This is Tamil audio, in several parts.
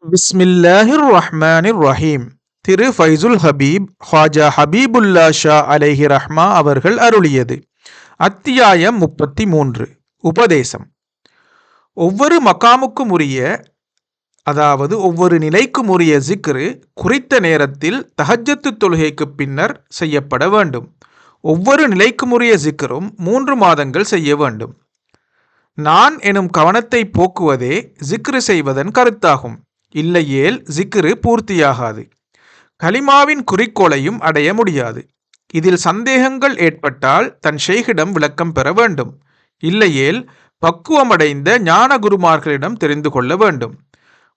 பிஸ்மில்லாஹிர் ரஹ்மானிர் ரஹீம். திரு ஃபைசுல் ஹபீப் ஹாஜா ஹபீபுல்லா ஷா அலைஹி ரஹ்மா அவர்கள் அருளியது. அத்தியாயம் 33. உபதேசம். ஒவ்வொரு மகாமுக்கும் உரிய, அதாவது ஒவ்வொரு நிலைக்கும் உரிய ஜிக்ரு குறித்த நேரத்தில் தஹஜ்ஜத்து தொழுகைக்கு பின்னர் செய்யப்பட வேண்டும். ஒவ்வொரு நிலைக்கும் உரிய ஜிக்ரும் 3 மாதங்கள் செய்ய வேண்டும். நான் எனும் கவனத்தை போக்குவதே ஜிக்ரு செய்வதன் கருத்தாகும். இல்லையேல் ஜிக்ரு பூர்த்தியாகாது, கலிமாவின் குறிக்கோளையும் அடைய முடியாது. இதில் சந்தேகங்கள் ஏற்பட்டால் தன் ஷேகிடம் விளக்கம் பெற வேண்டும். இல்லையேல் பக்குவமடைந்த ஞான குருமார்களிடம் தெரிந்து கொள்ள வேண்டும்.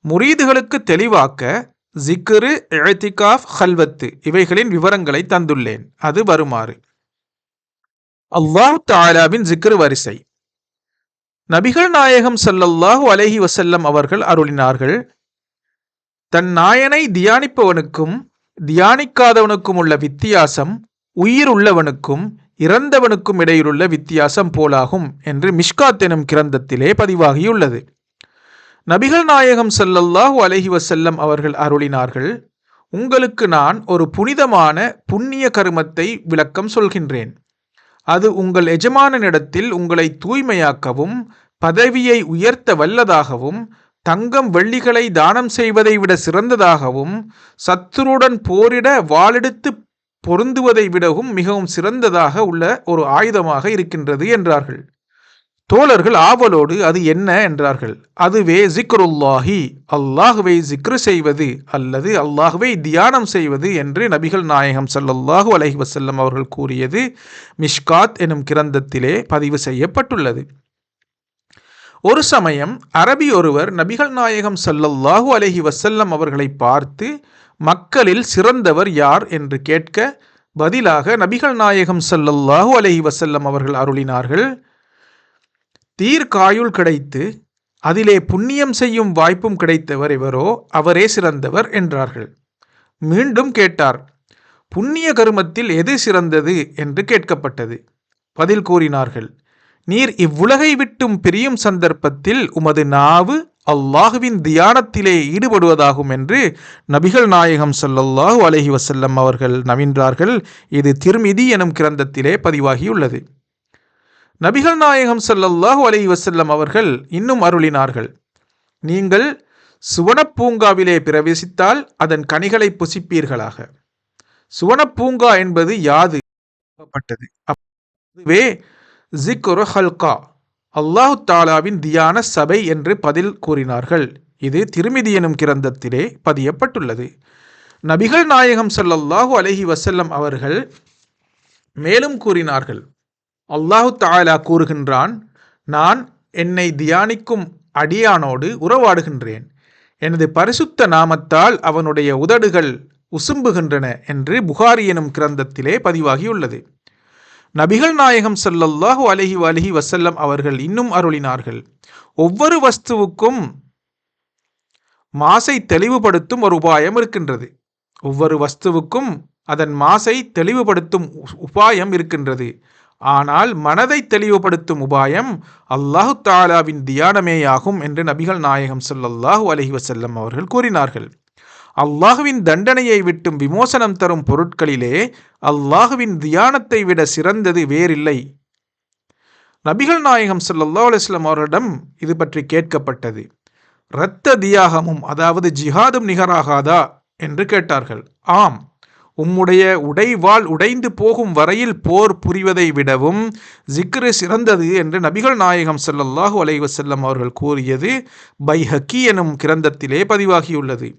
முரீதுகளுக்கு தெளிவாக்க ஜிக்ரு, இஅ்திகாஃப், ஹல்வத்து இவைகளின் விவரங்களை தந்துள்ளேன். அது வருமாறு: அல்லாஹ் தஆலாவின் ஜிக்ரு வரிசை. நபிகள் நாயகம் ஸல்லல்லாஹு அலைஹி வஸல்லம் அவர்கள் அருளினார்கள்: தன் நாயனை தியானிப்பவனுக்கும் தியானிக்காதவனுக்கும் உள்ள வித்தியாசம் உயிர் உள்ளவனுக்கும் இறந்தவனுக்கும் இடையிலுள்ள வித்தியாசம் போலாகும் என்று மிஷ்காத் எனும் கிரந்தத்திலே பதிவாகியுள்ளது. நபிகள் நாயகம் ஸல்லல்லாஹு அலைஹி வஸல்லம் அவர்கள் அருளினார்கள்: உங்களுக்கு நான் ஒரு புனிதமான புண்ணிய கருமத்தை விளக்கம் சொல்கின்றேன். அது உங்கள் எஜமானனிடத்தில் உங்களை தூய்மையாக்கவும் பதவியை உயர்த்த வல்லதாகவும் தங்கம் வெள்ளிகளை தானம் செய்வதை விட சிறந்ததாகவும் சத்துருடன் போரிட வாளெடுத்து பொருந்துவதை விடவும் மிகவும் சிறந்ததாக உள்ள ஒரு ஆயுதமாக இருக்கின்றது என்றார்கள். தோழர்கள் ஆவலோடு அது என்ன என்றார்கள். அதுவே ஜிக்ருல்லாஹி, அல்லாஹுவை ஜிக்ரு செய்வது அல்லது அல்லாஹுவை தியானம் செய்வது என்று நபிகள் நாயகம் ஸல்லல்லாஹு அலைஹி வஸல்லம் அவர்கள் கூறியது மிஷ்காத் எனும் கிரந்தத்திலே பதிவு செய்யப்பட்டுள்ளது. ஒரு சமயம் அரபி ஒருவர் நபிகள் நாயகம் ஸல்லல்லாஹு அலைஹி வஸல்லம் அவர்களை பார்த்து மக்களில் சிறந்தவர் யார் என்று கேட்க, பதிலாக நபிகள் நாயகம் ஸல்லல்லாஹு அலைஹி வஸல்லம் அவர்கள் அருளினார்கள்: தீர்க்காயுள் கிடைத்து அதிலே புண்ணியம் செய்யும் வாய்ப்பும் கிடைத்தவர் எவரோ அவரே சிறந்தவர் என்றார்கள். மீண்டும் கேட்டார்: புண்ணிய கருமத்தில் எது சிறந்தது என்று கேட்கப்பட்டது. பதில் கூறினார்கள்: நீர் இவ்வுலகை விட்டும் பிரியும் சந்தர்ப்பத்தில் உமது நாவு அல்லாஹுவின் தியானத்திலே ஈடுபடுவதாகும் என்று நபிகள் நாயகம் ஸல்லல்லாஹு அலைஹி வஸல்லம் அவர்கள் நவின்றார்கள். இது திர்மிதி எனும் கிரந்தத்திலே பதிவாகியுள்ளது. நபிகள் நாயகம் ஸல்லல்லாஹு அலைஹி வஸல்லம் அவர்கள் இன்னும் அருளினார்கள்: நீங்கள் சுவனப்பூங்காவிலே பிரவேசித்தால் அதன் கனிகளை புசிப்பீர்களாக. சுவனப்பூங்கா என்பது யாது? அதுவே ஜிக்ரு ஹல்கா, அல்லாஹு தாலாவின் தியான சபை என்று பதில் கூறினார்கள். இது திர்மிதி எனும் கிரந்தத்திலே பதியப்பட்டுள்ளது. நபிகள் நாயகம் ஸல்லல்லாஹு அலைஹி வஸல்லம் அவர்கள் மேலும் கூறினார்கள்: அல்லாஹு தஆலா கூறுகின்றான், நான் என்னை தியானிக்கும் அடியானோடு உறவாடுகின்றேன், எனது பரிசுத்த நாமத்தால் அவனுடைய உதடுகள் உசும்புகின்றன என்று புகாரி எனும் கிரந்தத்திலே பதிவாகியுள்ளது. நபிகள் நாயகம் ஸல்லல்லாஹு அலைஹி வஸல்லம் அவர்கள் இன்னும் அருளினார்கள்: ஒவ்வொரு வஸ்துவுக்கும் மாசை தெளிவுபடுத்தும் ஒரு உபாயம் இருக்கின்றது. ஒவ்வொரு வஸ்துவுக்கும் அதன் மாசை தெளிவுபடுத்தும் உபாயம் இருக்கின்றது. ஆனால் மனதை தெளிவுபடுத்தும் உபாயம் அல்லாஹு தஆலாவின் தியானமேயாகும் என்று நபிகள் நாயகம் ஸல்லல்லாஹு அலைஹி வஸல்லம் அவர்கள் கூறினார்கள். அல்லாஹுவின் தண்டனையை விட்டும் விமோசனம் தரும் பொருட்களிலே அல்லாஹுவின் தியானத்தை விட சிறந்தது வேறில்லை. நபிகள் நாயகம் ஸல்லல்லாஹு அலைஹி வஸல்லம் அவர்களிடம் இது பற்றி கேட்கப்பட்டது. இரத்த தியாகமும் அதாவது ஜிஹாதும் நிகராகாதா என்று கேட்டார்கள். ஆம், உம்முடைய உடைவாள் உடைந்து போகும் வரையில் போர் புரிவதை விடவும் ஜிக்ரு சிறந்தது என்று நபிகள் நாயகம் ஸல்லல்லாஹு அலைஹி வஸல்லம் அவர்கள் கூறியது பைஹக்கி எனும் கிரந்தத்திலே பதிவாகியுள்ளது.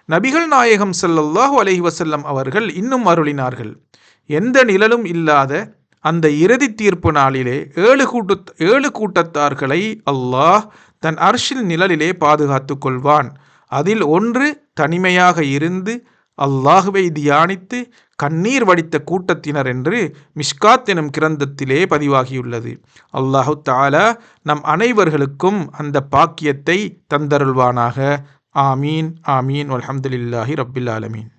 நபிகள் நாயகம் ஸல்லல்லாஹு அலைஹி வஸல்லம் அவர்கள் இன்னும் அருளினார்கள்: எந்த நிழலும் இல்லாத அந்த இறுதி தீர்ப்பு நாளிலே 7 கூட்டத்தார்களை அல்லாஹ் தன் அர்ஷில் நிழலிலே பாதுகாத்து கொள்வான். அதில் ஒன்று தனிமையாக இருந்து அல்லாஹுவை தியானித்து கண்ணீர் வடித்த கூட்டத்தினர் என்று மிஷ்காத் எனும் கிரந்தத்திலே பதிவாகியுள்ளது. அல்லாஹு தஆலா நம் அனைவர்களுக்கும் அந்த பாக்கியத்தை தந்தருள்வானாக. ஆமீன் ஆமீன் வல்ஹம்துலில்லாஹி ரப்பில் ஆலமீன்.